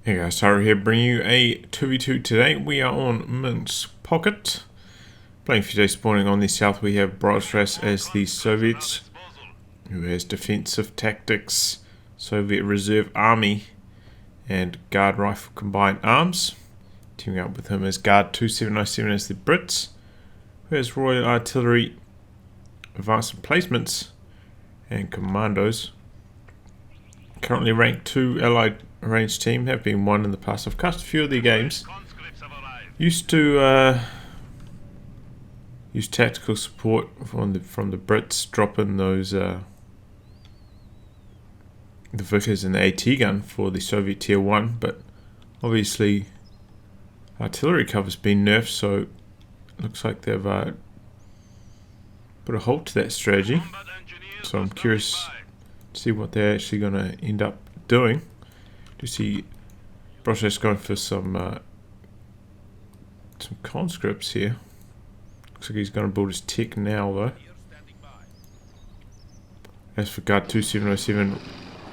Hey guys, Tyler here, bringing you a 2v2 today. We are on Minsk pocket. Playing for today, spawning on the south we have Brosras as the Soviets, who has defensive tactics, Soviet Reserve Army, and Guard Rifle combined arms. Teaming up with him is Guard2707 as the Brits, who has Royal Artillery, advanced emplacements, and commandos. Currently ranked 2 Allied arranged team, have been won in the past. I've cast a few of their games. Used to use tactical support from the Brits, dropping those the Vickers and the AT gun for the Soviet Tier 1, but obviously artillery cover's been nerfed, so it looks like they've put a halt to that strategy. So I'm curious to see what they're actually going to end up doing. Do see Brosras going for some conscripts here. Looks like he's going to build his tech now though. As for Guard2707,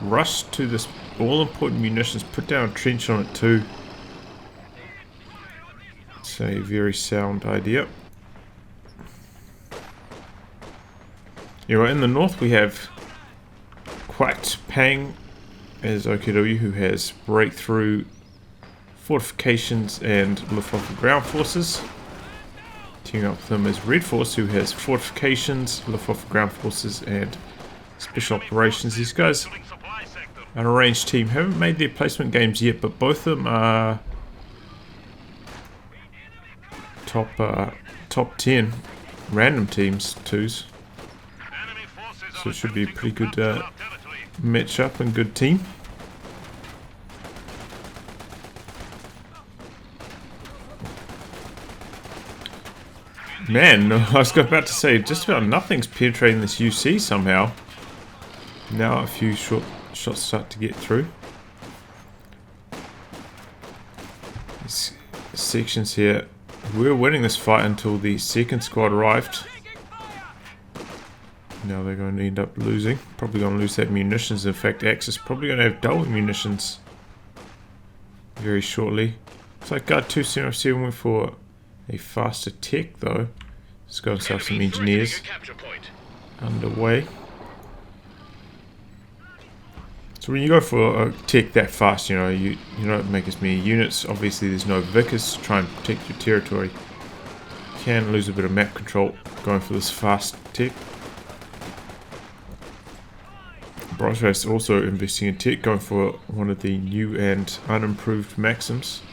rush to this all important munitions, put down a trench on it too. It's a very sound idea. Anyway, in the north we have QaTPang as OKW, who has breakthrough fortifications and Luftwaffe ground forces. Teaming up with them is REDFORCE, who has fortifications, Luftwaffe ground forces, and special operations. These guys are an arranged team. Haven't made their placement games yet, but both of them are top 10 random teams, twos. So it should be a pretty good match up and good team. Man, I was about to say, just about nothing's penetrating this UC somehow. Now a few short shots start to get through. These sections here, we were winning this fight until the second squad arrived. Now they're going to end up losing. Probably going to lose that munitions. In fact, Axis probably going to have double munitions very shortly. Looks like Guard2707 went for a faster tech though. Let's go and have some engineers underway. So when you go for a tech that fast, you don't make as many units. Obviously there's no Vickers to try and protect your territory. You can lose a bit of map control going for this fast tech. Brosras also investing in tech, going for one of the new and unimproved Maxims.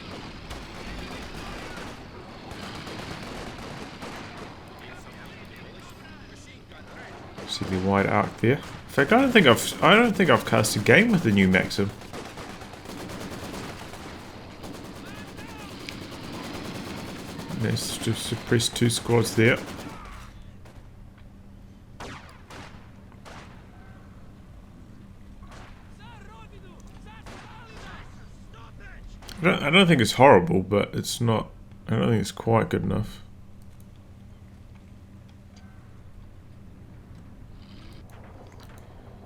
See the wide arc there. In fact, I don't think I've cast a game with the new Maxim. Let's just suppress 2 squads there. I don't think it's horrible, but it's not. I don't think it's quite good enough.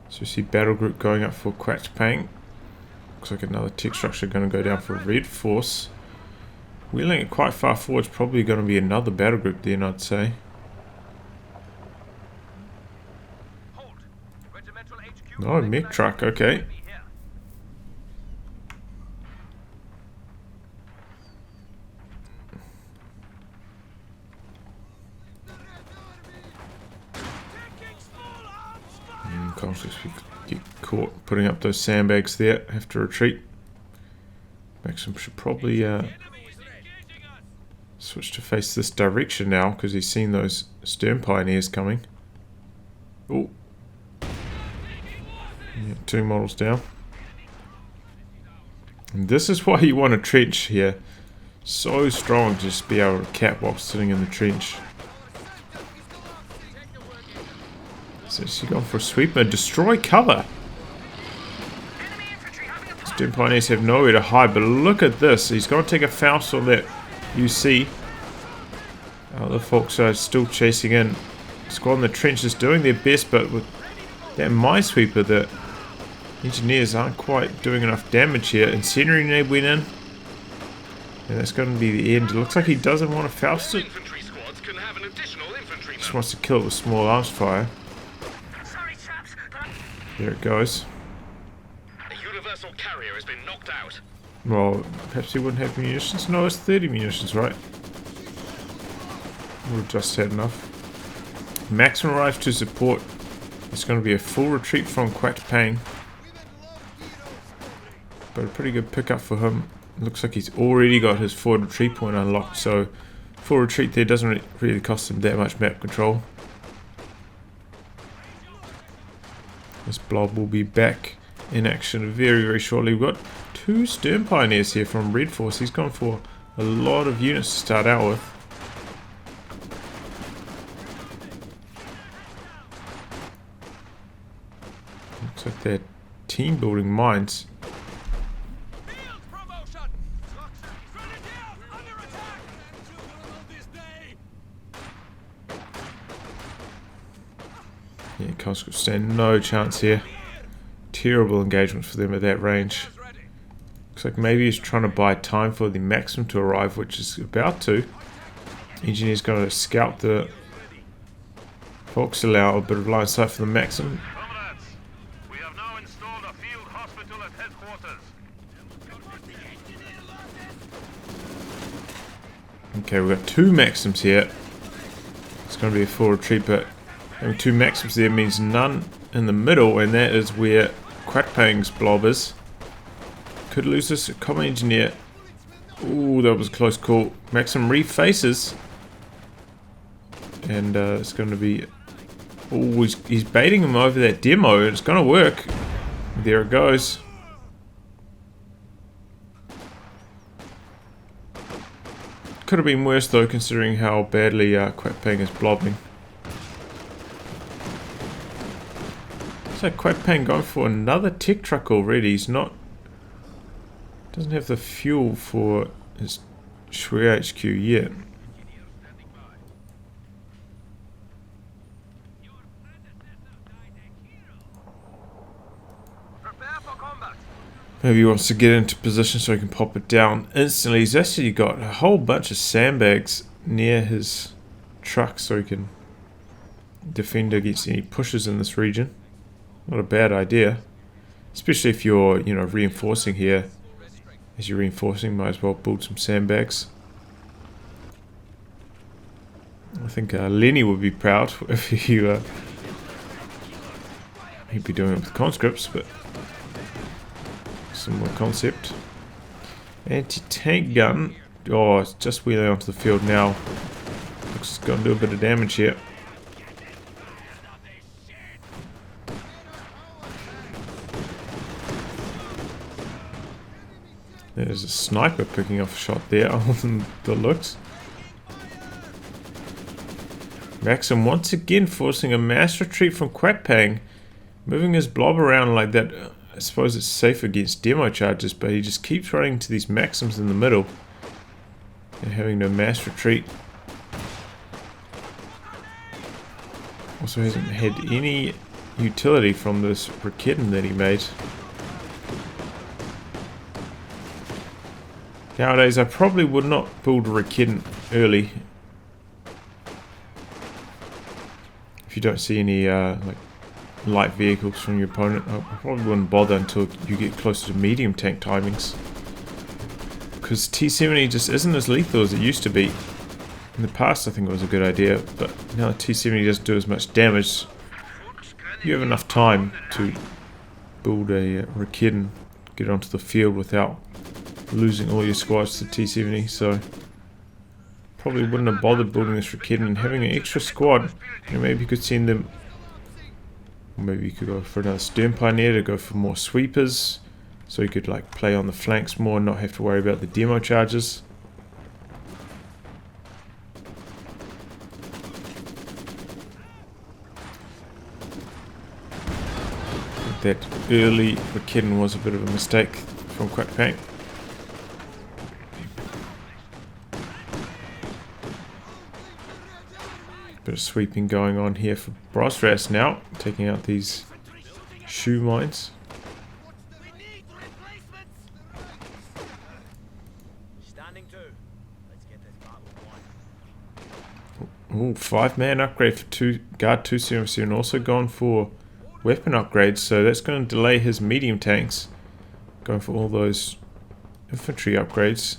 So you see battle group going up for QaTPang. Looks like another tech structure going to go down for REDFORCE. Wheeling it quite far forward is probably going to be another battle group then, I'd say. No, mech truck, okay. Conflicts, we get caught putting up those sandbags there, have to retreat. Maxim should probably switch to face this direction now because he's seen those stern pioneers coming. Oh, yeah, 2 models down. And this is why you want a trench here. So strong to just be able to cap while sitting in the trench. So she's gone for a sweeper. Destroy cover. Stern pioneers have nowhere to hide, but look at this. He's going to take a Faust on that UC. Other folks are still chasing in. Squad in the trench is doing their best, but with that minesweeper, the Engineers aren't quite doing enough damage here. Incendiary nade went in. And that's going to be the end. It looks like he doesn't want to Faust it. Just wants to kill it with small arms fire. There it goes. A universal carrier has been knocked out. Well, perhaps he wouldn't have munitions. No, it's 30 munitions, right? We've just had enough. Maxim arrives to support. It's going to be a full retreat from QaTPang. But a pretty good pickup for him. Looks like he's already got his forward retreat point unlocked, so full retreat there doesn't really cost him that much map control. This blob will be back in action very, very shortly. We've got 2 Stern Pioneers here from REDFORCE. He's gone for a lot of units to start out with. Looks like they're team building mines. Yeah, conscripts stand no chance here. Terrible engagement for them at that range. Looks like maybe he's trying to buy time for the Maxim to arrive, which is about to. Engineer's going to scout the Folks, allow a bit of line of sight for the Maxim. Comrades, we have now installed a field hospital at headquarters. Okay, we've got 2 Maxims here. It's going to be a full retreat, but having 2 Maxims there means none in the middle, and that is where QaTPang's blob is. Could lose this common engineer. Ooh, that was a close call. Maxim refaces. And it's going to be... Oh, he's baiting him over that demo. It's going to work. There it goes. Could have been worse though, considering how badly QaTPang is blobbing. So QaTPang going for another tech truck already. He's not... Doesn't have the fuel for his QaHQ yet. Maybe he wants to get into position so he can pop it down instantly. He's actually got a whole bunch of sandbags near his truck so he can defend against any pushes in this region. Not a bad idea. Especially if you're, you know, reinforcing here. As you're reinforcing, might as well build some sandbags. I think Lenny would be proud if you... he'd be doing it with conscripts, but... similar concept. Anti-tank gun. Oh, it's just wheeling onto the field now. Looks going to do a bit of damage here. There's a sniper picking off a shot there on the looks. Maxim once again forcing a mass retreat from QaTPang. Moving his blob around like that. I suppose it's safe against demo charges, but he just keeps running into these Maxims in the middle and having no mass retreat. Also hasn't had any utility from this Raketen that he made. Nowadays I probably would not build a Raketen early. If you don't see any like light vehicles from your opponent, I probably wouldn't bother until you get closer to medium tank timings. Because T-70 just isn't as lethal as it used to be. In the past I think it was a good idea, but now T-70 doesn't do as much damage. You have enough time to build a Raketen, get onto the field without losing all your squads to T-70, so probably wouldn't have bothered building this Raketen and having an extra squad. You know, maybe you could send them, or maybe you could go for another Stern Pioneer to go for more sweepers, so you could like play on the flanks more and not have to worry about the demo charges. I think that early Raketen was a bit of a mistake from QaTPang. Bit of sweeping going on here for Brosras now, taking out these shoe mines. Ooh, 5-man upgrade for Guard2707. Also gone for weapon upgrades, so that's going to delay his medium tanks. Going for all those infantry upgrades.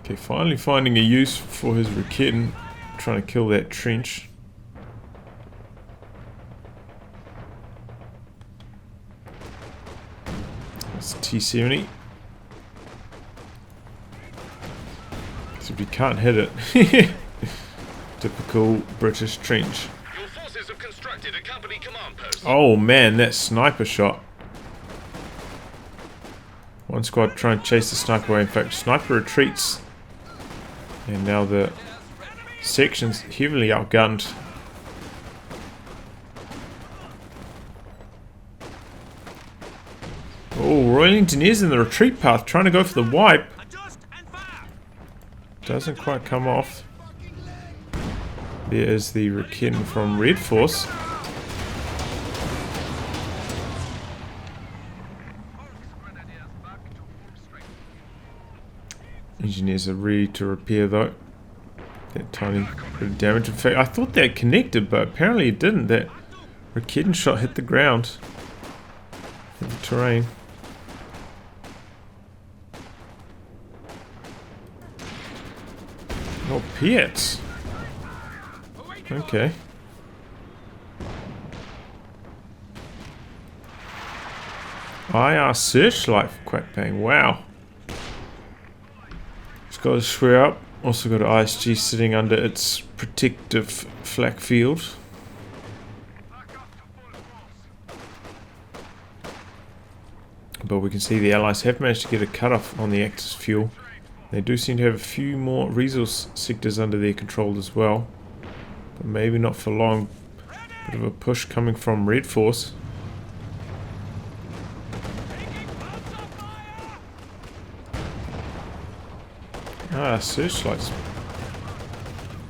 Okay, finally finding a use for his Raketen. Trying to kill that trench. It's T-70. So if you can't hit it, typical British trench. Your forces have constructed a company command post. Oh man, that sniper shot. One squad trying to chase the sniper away. In fact, sniper retreats. And now the section's heavily outgunned. Oh, Royal Engineers in the retreat path, trying to go for the wipe. Doesn't quite come off. There is the Raketen from REDFORCE. Engineers are ready to repair though. That tiny bit of damage. In fact, I thought that connected, but apparently it didn't. That Raketen shot hit the ground. Hit the terrain. Oh, Piets. Okay. IR searchlight for QaTPang. Wow. It's got a square up. Also got an ISG sitting under its protective flak field. But we can see the Allies have managed to get a cutoff on the Axis fuel. They do seem to have a few more resource sectors under their control as well. But maybe not for long. Bit of a push coming from REDFORCE. Ah, searchlights.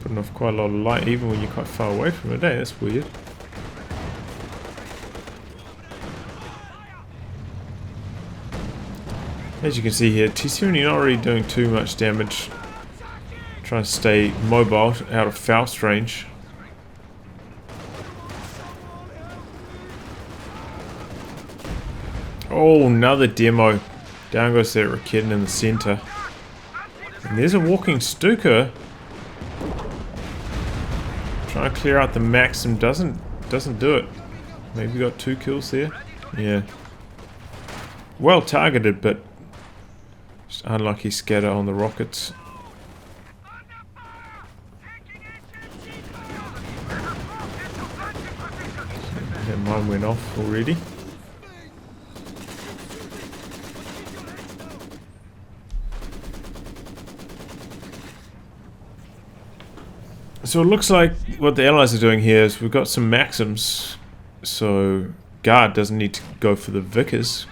Putting off quite a lot of light even when you're quite far away from it, eh? That's weird. As you can see here, T-70 not really doing too much damage. Trying to stay mobile out of Faust range. Oh, another demo. Down goes that Raketen in the center. And there's a walking Stuka. Trying to clear out the Maxim doesn't do it. Maybe got 2 kills there. Yeah. Well targeted, but just unlucky scatter on the rockets. That mine went off already. So it looks like what the Allies are doing here is we've got some Maxims, so Guard doesn't need to go for the Vickers.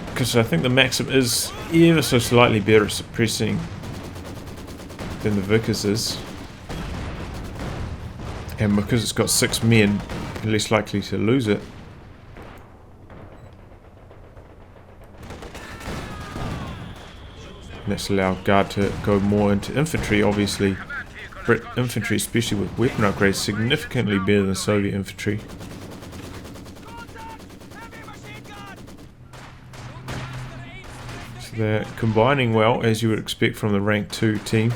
Because I think the Maxim is ever so slightly better suppressing than the Vickers is. And because it's got 6 men, you're less likely to lose it. Let's allow Guard to go more into infantry. Obviously, Brit infantry, especially with weapon upgrades, significantly better than Soviet infantry. So they're combining well, as you would expect from the rank 2 team.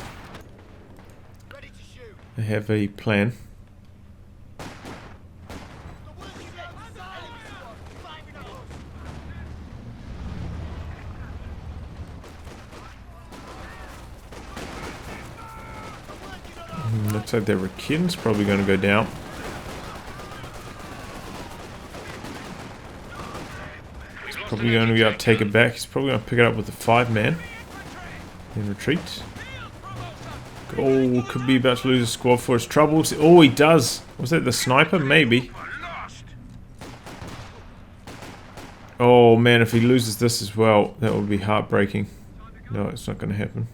They have a plan. Looks like their Raketen's probably going to go down. He's probably going to be able to take it back. He's probably going to pick it up with the 5-man. Then retreat. Oh, could be about to lose a squad for his troubles. Oh, he does. Was that the sniper? Maybe. Oh man, if he loses this as well, that would be heartbreaking. No, it's not going to happen.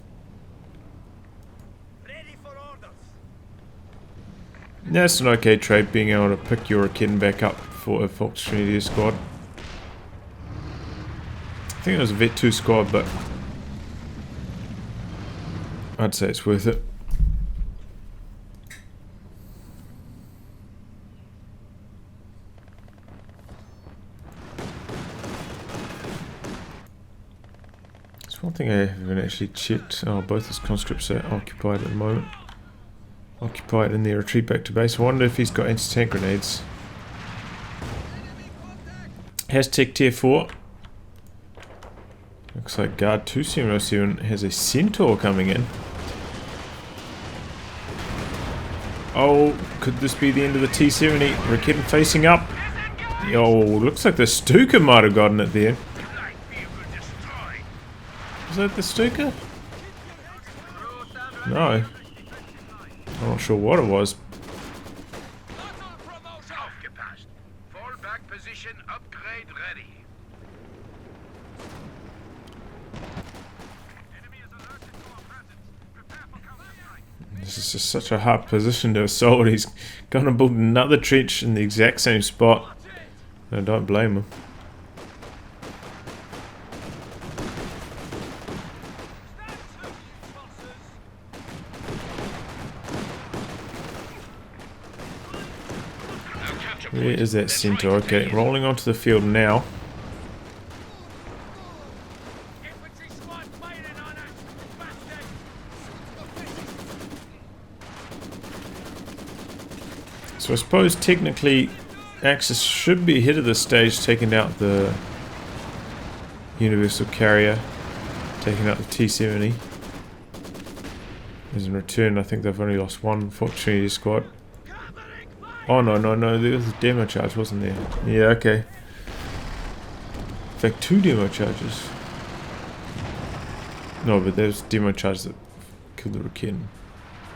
That's an okay trade, being able to pick your Raketen back up for a Fox Trinity squad. think it was a Vet 2 squad, but I'd say it's worth it. There's one thing I haven't actually checked. Oh, both his conscripts are occupied at the moment. Occupied in their retreat back to base. I wonder if he's got anti-tank grenades. Has Tech Tier 4. Looks like Guard2707 has a Centaur coming in. Oh, could this be the end of the T-70? Raketen facing up. Oh, looks like the Stuka might have gotten it there. Was that the Stuka? No. I'm not sure what it was. This is just such a hard position to assault. He's gonna build another trench in the exact same spot. I don't blame him. Where is that Centaur? Okay, rolling onto the field now. So I suppose technically Axis should be ahead of this stage, taking out the Universal Carrier, taking out the T-70. As in return, I think they've only lost one Fortune squad. Oh no, there was a demo charge, wasn't there? Yeah, okay. In fact, 2 demo charges. No, but there's demo charges that killed the Raketen.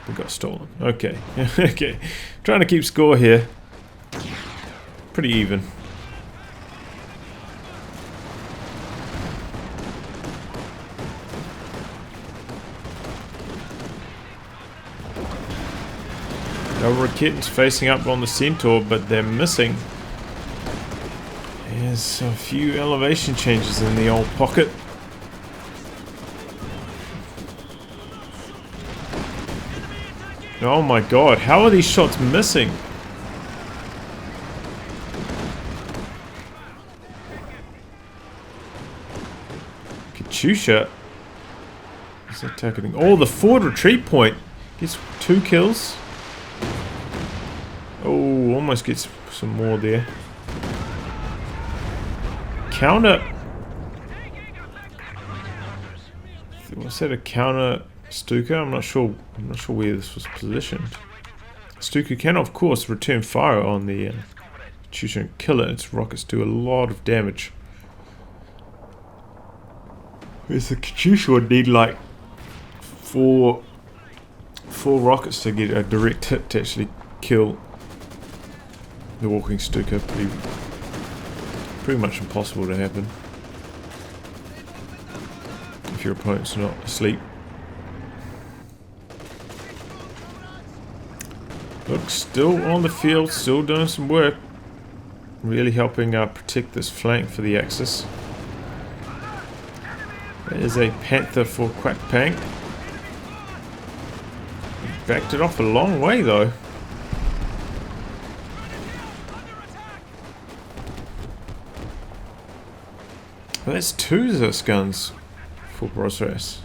They got stolen. Okay, okay. Trying to keep score here. Pretty even. Now Raketens facing up on the Centaur, but they're missing. There's a few elevation changes in the old pocket. Oh my god, how are these shots missing? Katyusha is that targeting? Oh, the forward retreat point gets 2 kills. Oh, almost gets some more there. Counter. Was that a counter Stuka? I'm not sure where this was positioned. Stuka can of course return fire on the Katyusha and kill it. Its rockets do a lot of damage. Whereas the Katyusha would need like four rockets to get a direct hit to actually kill the walking Stuka. Pretty much impossible to happen if your opponent's not asleep. Look, still on the field, still doing some work. Really helping protect this flank for the Axis. There's a Panther for QaTPang. Backed it off a long way though. Well, that's 2 Zeus guns for Brosras.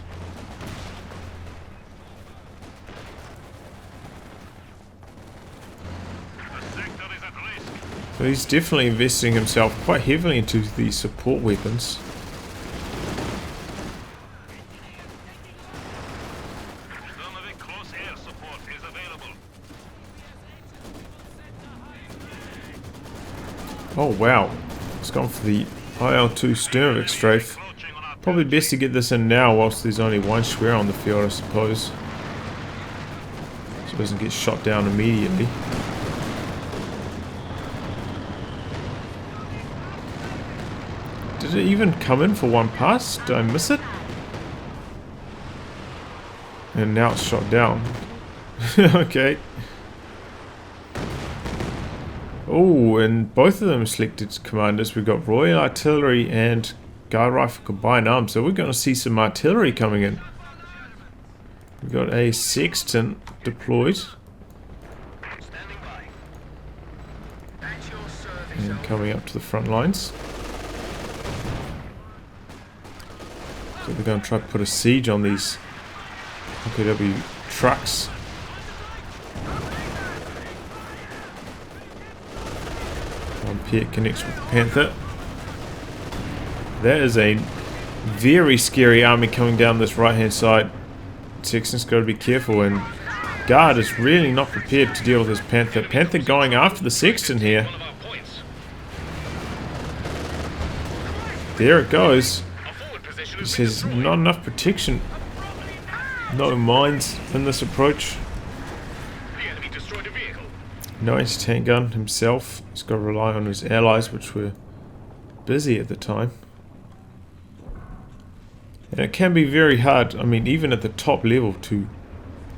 So he's definitely investing himself quite heavily into the support weapons. Oh wow, it's gone for the IL-2 Sturmovik strafe. Probably best to get this in now whilst there's only 1 square on the field, I suppose. So it doesn't get shot down immediately. Did it even come in for 1 pass? Did I miss it? And now it's shot down. Okay. Oh, and both of them selected commanders. We've got Royal Artillery and guard rifle combined arms. So we're going to see some artillery coming in. We've got a sextant deployed. And coming up to the front lines. So they're going to try to put a siege on these QaTPang trucks. Pierre connects with the Panther. That is a very scary army coming down this right hand side. Sexton's got to be careful, and Guard is really not prepared to deal with this Panther. Panther going after the Sexton here. There it goes. He says not enough protection. No mines in this approach. No anti-tank gun himself. He's got to rely on his allies, which were busy at the time. And it can be very hard, I mean, even at the top level, to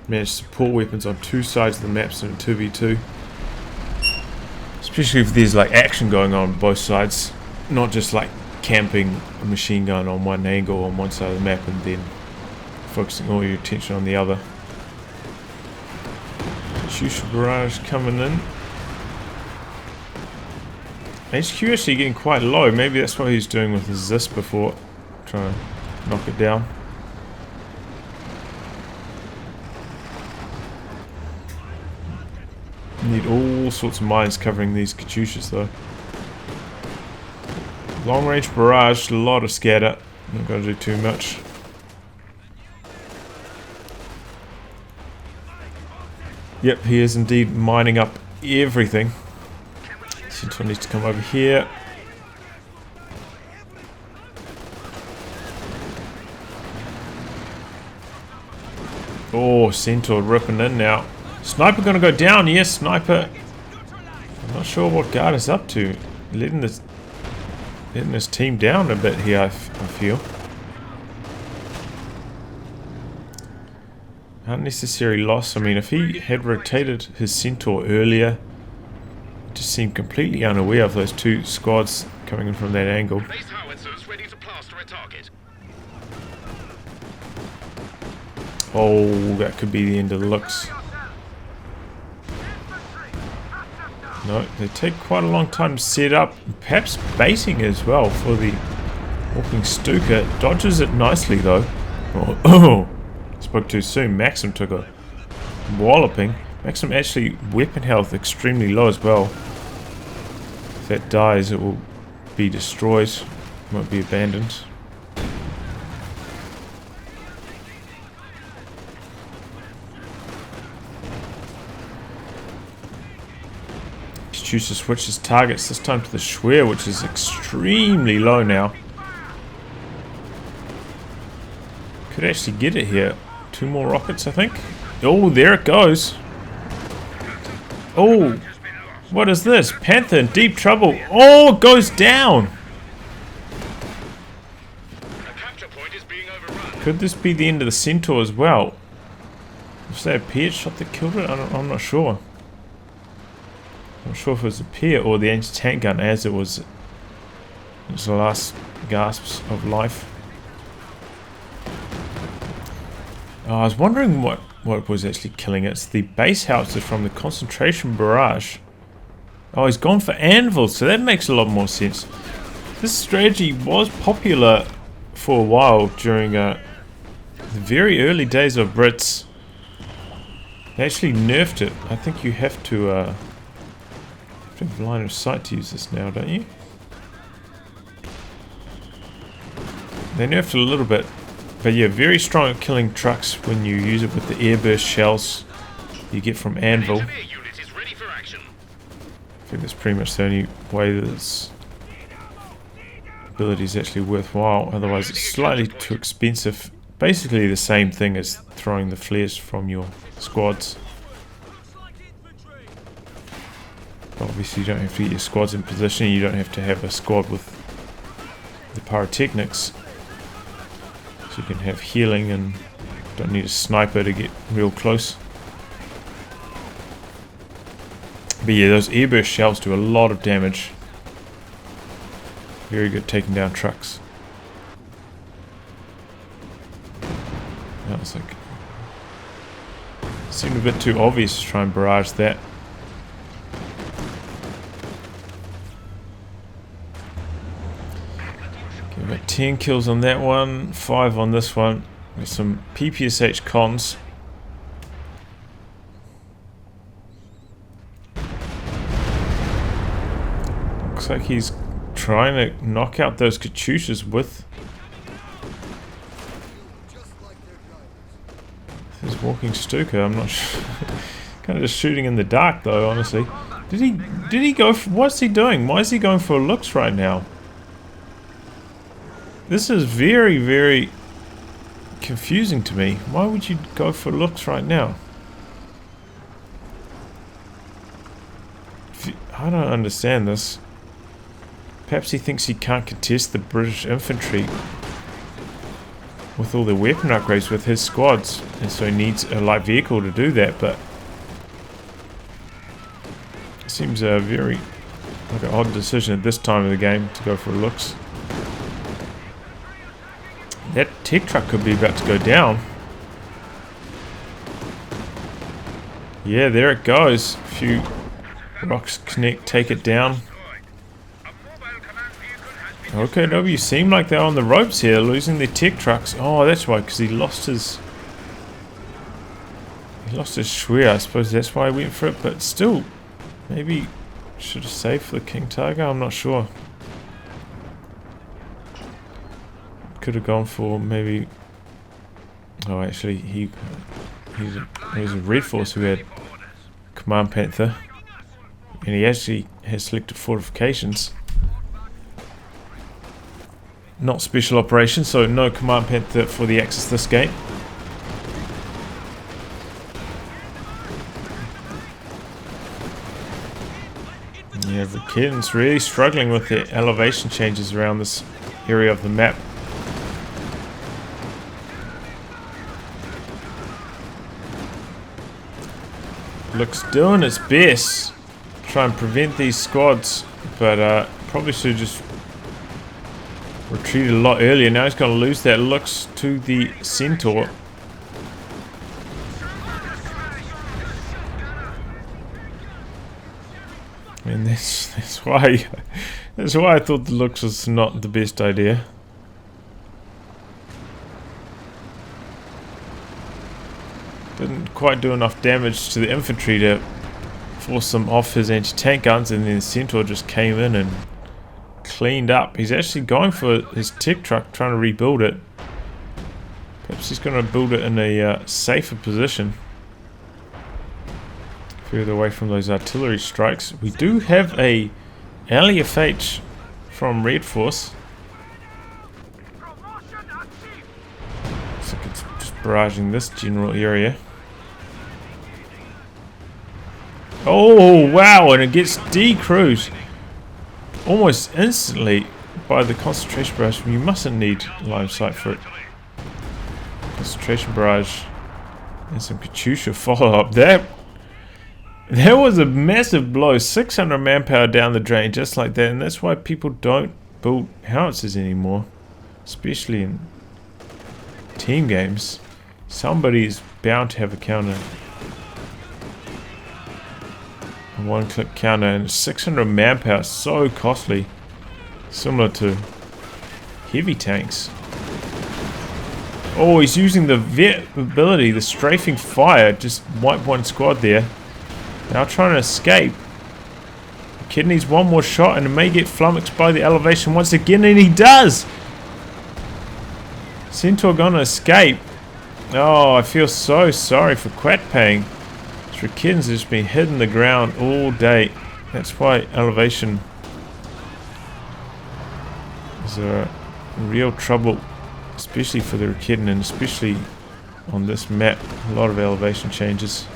manage support weapons on two sides of the maps in a 2v2. Especially if there's like action going on both sides. Not just like camping a machine gun on one angle on one side of the map and then focusing all your attention on the other. Shusha barrage coming in. HQ actually getting quite low. Maybe that's what he's doing with his Zis before, trying to knock it down. Need all sorts of mines covering these Katyushas though. Long range barrage, a lot of scatter. Not going to do too much. Yep, he is indeed mining up everything. Centaur needs to come over here. Oh, Centaur ripping in now. Sniper gonna go down, yes, Sniper. I'm not sure what Guard is up to. Letting this team down a bit here, I feel. Unnecessary loss. I mean, if he had rotated his Centaur earlier, it just seemed completely unaware of those two squads coming in from that angle. Oh, that could be the end of the looks. No, they take quite a long time to set up. Perhaps baiting as well for the walking Stuka. Dodges it nicely though. Oh, spoke too soon. Maxim took a walloping. Maxim actually weapon health extremely low as well. If that dies, it will be destroyed. Won't be abandoned. Choose to switch his targets this time to the Schwer, which is extremely low now. Could actually get it here. 2 more rockets, I think. Oh, there it goes. Oh, what is this? Panther in deep trouble. Oh, it goes down. Could this be the end of the Centaur as well? Was that a Pierce shot that killed it? I'm not sure. I'm not sure if it was a Pierre or the anti-tank gun, as it was the last gasps of life. I was wondering what was actually killing it. It's the base houses from the concentration barrage. Oh, he's gone for anvil, so that makes a lot more sense. This strategy was popular for a while during the very early days of Brits. They actually nerfed it. I think you have to have line of sight to use this now, don't you? They nerfed it a little bit, but yeah, very strong at killing trucks when you use it with the airburst shells you get from anvil. I think that's pretty much the only way that this ability is actually worthwhile. Otherwise, it's slightly too expensive. Basically, the same thing as throwing the flares from your squads. Obviously, you don't have to get your squads in position. You don't have to have a squad with the pyrotechnics. So you can have healing and don't need a sniper to get real close. But yeah, those airburst shells do a lot of damage. Very good taking down trucks. That was like... seemed a bit too obvious to try and barrage that. Okay, about 10 kills on that one, 5 on this one. With some PPSH cons. Looks like he's trying to knock out those Katyushas with his walking Stuka. I'm not sure. Kind of just shooting in the dark though, honestly. Did he go for, what's he doing? Why is he going for looks right now? This is very, very confusing to me. Why would you go for looks right now? I don't understand this. Perhaps he thinks he can't contest the British infantry with all the weapon upgrades with his squads, and so he needs a light vehicle to do that, but it seems a very like an odd decision at this time of the game to go for looks. That tech truck could be about to go down. Yeah, there it goes. A few rocks connect, take it down. OKW seemed like they're on the ropes here, losing their tech trucks. Oh, that's why, because he lost his Shweer. I suppose that's why he went for it, but still, maybe should have saved for the King Tiger. I'm not sure. Could have gone for maybe. Oh, actually, he was a REDFORCE who had Command Panther, and he actually has selected fortifications. Not special operations, so no Command Panther for the Axis this game. Yeah, the Ken's really struggling with the elevation changes around this area of the map. Looks doing its best to try and prevent these squads, but probably should have just retreated a lot earlier. Now he's going to lose that looks to the Centaur. And that's why I thought the looks was not the best idea. Didn't quite do enough damage to the infantry to force him off his anti-tank guns, and then the Centaur just came in and cleaned up. He's actually going for his tech truck, trying to rebuild it. Perhaps he's going to build it in a safer position, further away from those artillery strikes. We do have a LEFH from REDFORCE. Looks like it's just barraging this general area. Oh wow, and it gets decruised almost instantly by the concentration barrage. You mustn't need line of sight for it. Concentration barrage and some Katyusha follow-up. That was a massive blow. 600 manpower down the drain just like that, and that's why people don't build howitzers anymore, especially in team games. Somebody is bound to have a counter. A one-click counter, and 600 manpower, so costly. Similar to heavy tanks. Oh, he's using the vet ability, the strafing fire, just wiped one squad there. Now trying to escape. The kid needs one more shot and it may get flummoxed by the elevation once again, and he does! Centaur gonna escape. Oh, I feel so sorry for QaTPang. Kittens has just been hitting the ground all day. That's why elevation is a real trouble, especially for the Rakitten, and especially on this map. A lot of elevation changes.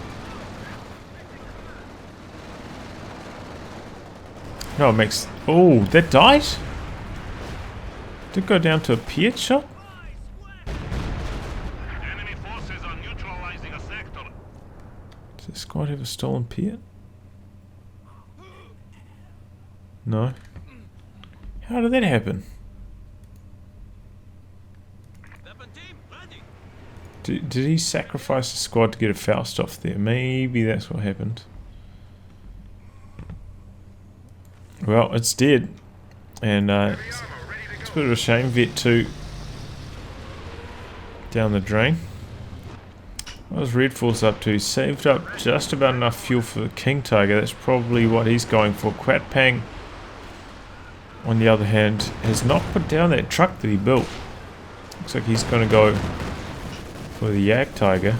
No, it makes... Oh, that died? Did it go down to a Piet shot? Enemy forces are neutralizing a sector. Does the squad have a stolen Piet? No. How did that happen? Did he sacrifice the squad to get a Faust off there? Maybe that's what happened. Well, it's dead. And it's a bit of a shame. Vet 2 down the drain. What was REDFORCE up to? He saved up just about enough fuel for the King Tiger. That's probably what he's going for. QaTPang, on the other hand, has not put down that truck that he built. Looks like he's going to go for the Yak Tiger.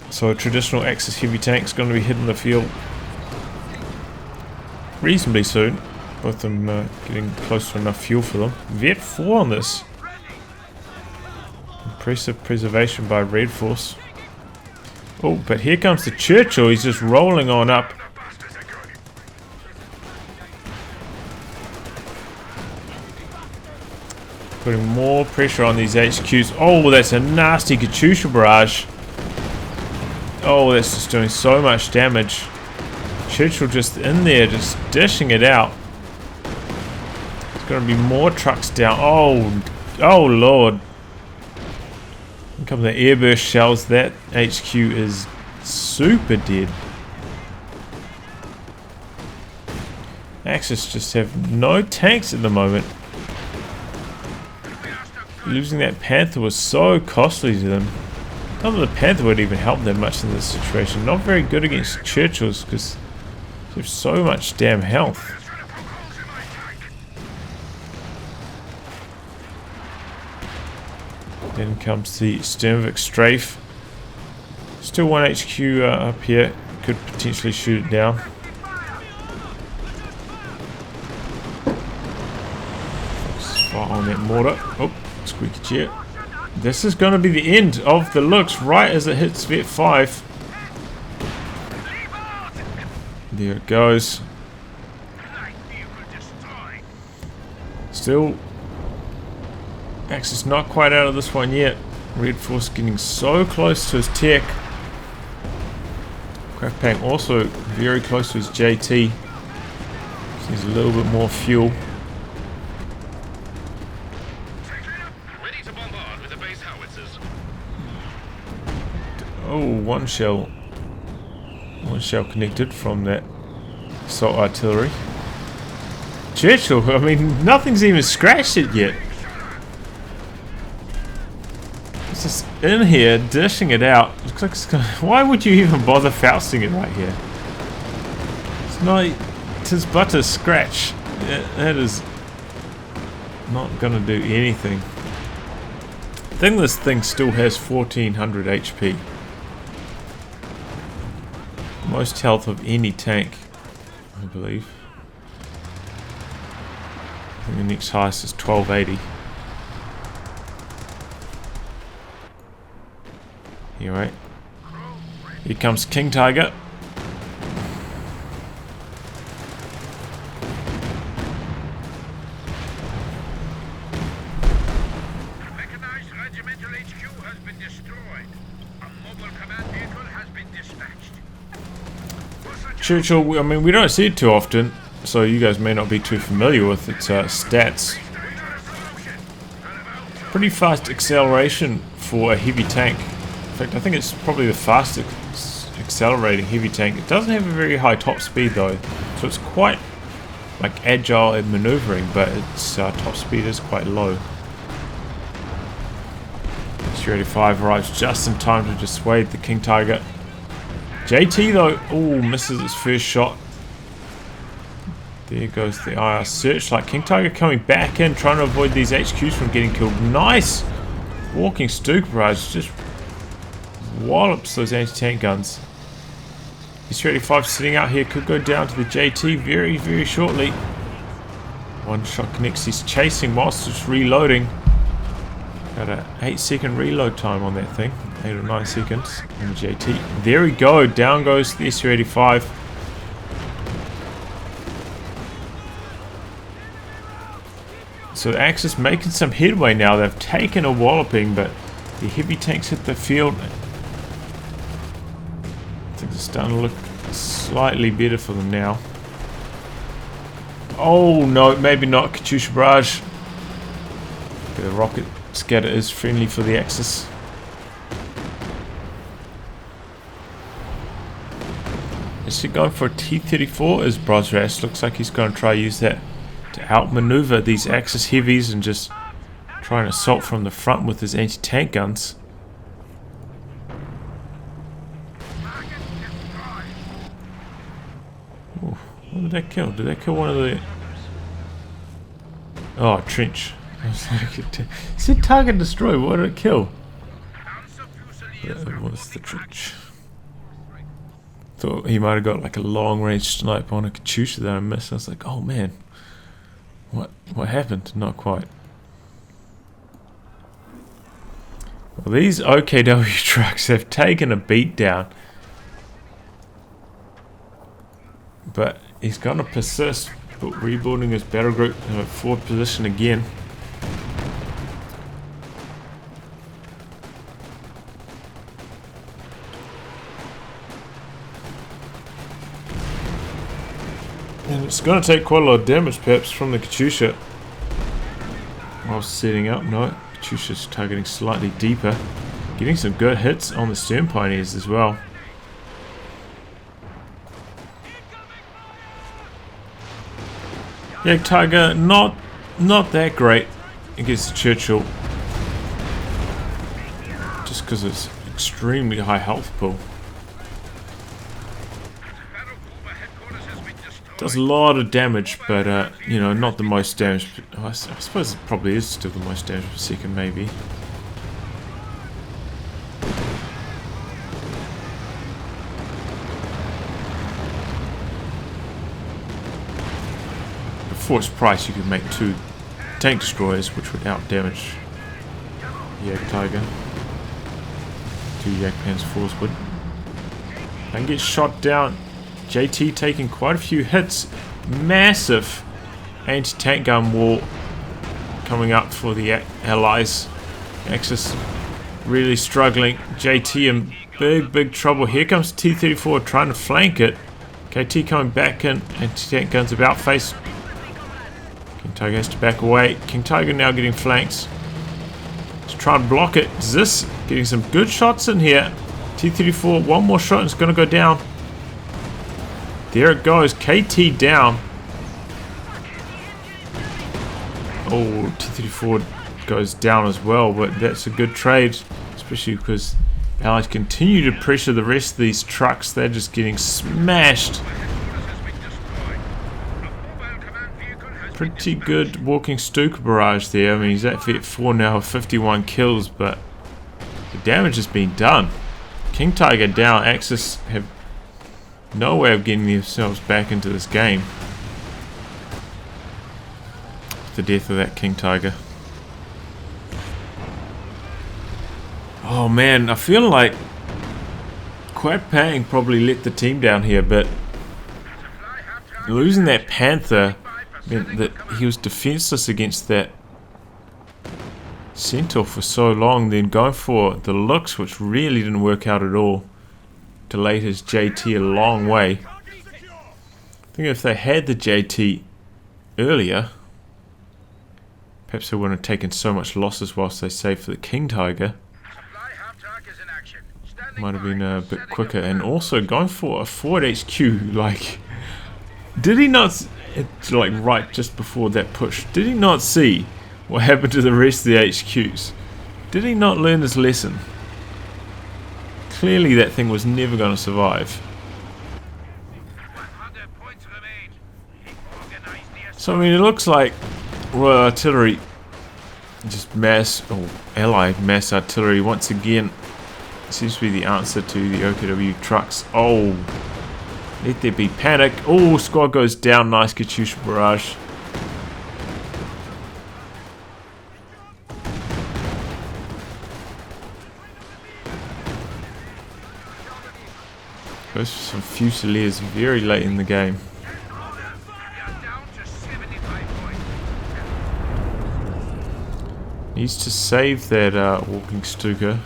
So a traditional Axis heavy tank is going to be hitting the field reasonably soon, with them getting close to enough fuel for them. Vet 4 on this. Impressive preservation by REDFORCE. Oh, but here comes the Churchill. He's just rolling on up. Putting more pressure on these HQs. Oh, that's a nasty Katyusha barrage. Oh, that's just doing so much damage. Churchill just in there, just dishing it out. There's going to be more trucks down. Oh Lord. Here come the airburst shells. That HQ is super dead. Axis just have no tanks at the moment. Losing that Panther was so costly to them. Not that the Panther would even help them much in this situation. Not very good against Churchills because they have so much damn health. Then comes the Sturmovik Strafe. Still one HQ up here. Could potentially shoot it down. Fire on that mortar. Oh, squeaky chair. This is going to be the end of the looks right as it hits Vet 5. There it goes. Still, Axis not quite out of this one yet. REDFORCE getting so close to his tech. QaTPang also very close to his JT. Needs a little bit more fuel. Oh, one shell connected from that assault artillery. Churchill, I mean, nothing's even scratched it yet. It's just in here, dishing it out. Looks like it's gonna, why would you even bother Fausting it right here? It's not, it's but a scratch. That is not gonna do anything. I think this thing still has 1400 HP. Most health of any tank, I believe. I think the next highest is 1280. Here, right? Here comes King Tiger. Mechanized regimental HQ has been destroyed. A mobile command vehicle has been dispatched. Churchill, I mean, we don't see it too often, so you guys may not be too familiar with its stats. Pretty fast acceleration for a heavy tank. In fact, I think it's probably the fastest accelerating heavy tank. It doesn't have a very high top speed though, so it's quite like agile in maneuvering, but its top speed is quite low. S-35 arrives just in time to dissuade the King Tiger. JT though, oh, misses its first shot. There goes the IR searchlight. King Tiger coming back in, trying to avoid these HQs from getting killed. Nice! Walking Stuka barrage just wallops those anti-tank guns. S-35 sitting out here, could go down to the JT very, very shortly. One shot connects, he's chasing whilst it's reloading. Got a 8-second reload time on that thing. 8 or 9 seconds on the JT. There we go, down goes the SU-85. So the Axis making some headway now. They've taken a walloping, but the heavy tanks hit the field. I think it's starting to look slightly better for them now. Oh no, maybe not. Katyusha barrage. the rocket scatter is friendly for the Axis. Is he going for a T-34 as Brosras? Looks like he's going to try use that to outmaneuver these Axis heavies and just try and assault from the front with his anti-tank guns. Ooh, what did that kill? Did that kill one of the... Oh, trench. I was like, it said target destroy. What did it kill? It was the trench. Thought he might have got like a long range snipe on a QaTPang that I missed. I was like, oh man, what happened? Not quite. Well, these OKW trucks have taken a beat down, but he's going to persist, but rebuilding his battle group in a forward position again. And it's going to take quite a lot of damage perhaps from the QaTPang while setting up. No, QaTPang's targeting slightly deeper. Getting some good hits on the stern pioneers as well. Yeah, Tiger, not that great against Churchill. Just because it's extremely high health pool. Does a lot of damage, but you know, not the most damage. I suppose it probably is still the most damage per second, maybe. For its price, you could make 2 tank destroyers, which would out damage Yak Tiger. 2 Yakpans force would. And get shot down. JT taking quite a few hits. Massive anti-tank gun wall coming up for the Allies. Axis really struggling. JT in big trouble. Here comes T-34 trying to flank it. KT coming back in. Anti-tank guns about face. King Tiger has to back away. King Tiger now getting flanks. Let's try and block it. This getting some good shots in here. T-34, one more shot and it's going to go down. There it goes, KT down. Oh, T-34 goes down as well, but that's a good trade, especially because Allies continue to pressure the rest of these trucks. They're just getting smashed. Pretty good walking Stuka barrage there. I mean, he's at 4 now with 51 kills, but the damage has been done. King Tiger down. Axis have no way of getting themselves back into this game. The death of that King Tiger. Oh man, I feel like QaTPang probably let the team down here, but losing that Panther meant that he was defenseless against that Centaur for so long, then going for the looks, which really didn't work out at all. Delayed his JT a long way. I think if they had the JT earlier, perhaps they wouldn't have taken so much losses whilst they saved for the King Tiger. Might have been a bit quicker. And also going for a forward HQ, like, did he not, like right just before that push, did he not see what happened to the rest of the HQs? Did he not learn his lesson? Clearly that thing was never going to survive. So I mean, it looks like Royal Artillery, just mass, or Allied mass artillery once again, seems to be the answer to the OKW trucks. Oh, let there be panic. Oh, squad goes down. Nice QaTPang barrage. Goes for some Fusiliers very late in the game. Needs to save that walking Stuka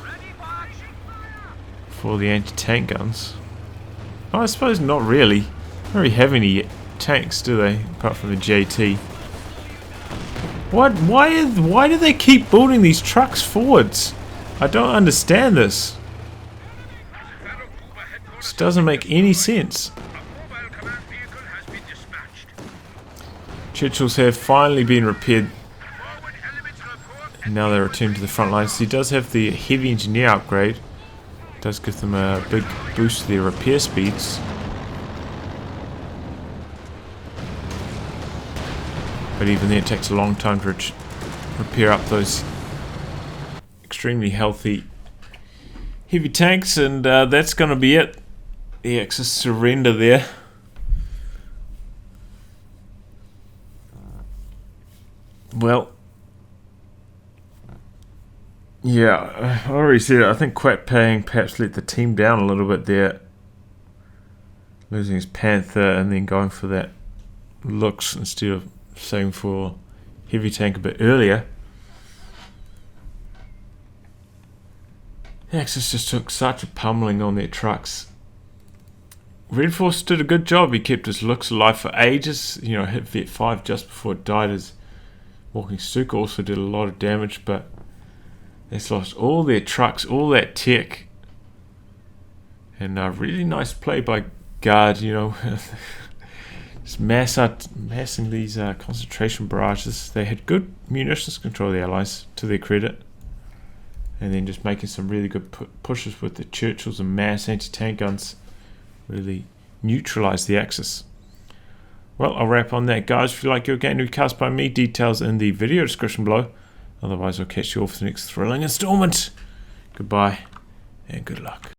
for the anti-tank guns. Oh, I suppose not really. Don't really have any tanks, do they? Apart from the JT. What? Why do they keep building these trucks forwards? I don't understand this. This doesn't make any sense. Churchills have finally been repaired. And now they return to the front lines. So he does have the heavy engineer upgrade. It does give them a big boost to their repair speeds. But even then it takes a long time to repair up those extremely healthy heavy tanks, and that's going to be it. The Axis surrender there. Well, yeah, I already said it. I think QaTPang perhaps let the team down a little bit there, losing his Panther and then going for that looks instead of saving for heavy tank a bit earlier. The Axis just took such a pummeling on their trucks. REDFORCE did a good job. He kept his looks alive for ages. You know, hit Vet 5 just before it died. His Walking Stuka also did a lot of damage, but they've lost all their trucks, all that tech. And a really nice play by Guard, you know. Just massing these concentration barrages. They had good munitions control, the Allies, to their credit. And then just making some really good pushes with the Churchills and mass anti-tank guns. Really neutralize the Axis. Well, I'll wrap on that, guys. If you like your game to be cast by me, details in the video description below. Otherwise, I'll catch you all for the next thrilling installment. Goodbye and good luck.